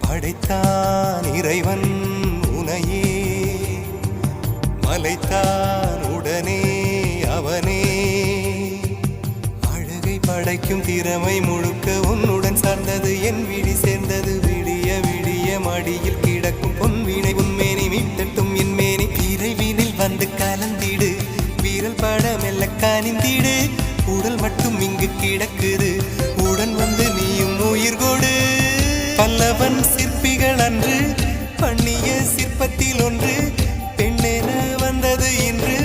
படைத்தான் இறைவன் உனையே மலைத்தான் உடனே அவனே அழகை படைக்கும் திறமை முழுக்க உன்னுடன் சார்ந்தது என் விழி சேர்ந்தது விடிய விடிய மடியில் கிடக்கும் பொன்வினை உன்மேனி மீட்டட்டும் என் மேனி இறைவினில் வந்து கலந்திடு வீரல் பட மெல்ல காணிந்திடு உடல் மட்டும் இங்கு கிடக்குது உடன் வந்து நீயும் உயிர் கொடு பல்லவன் சிற்பிகள் அன்று பண்ணிய சிற்பத்தில் ஒன்று பெண்ணென வந்தது இன்று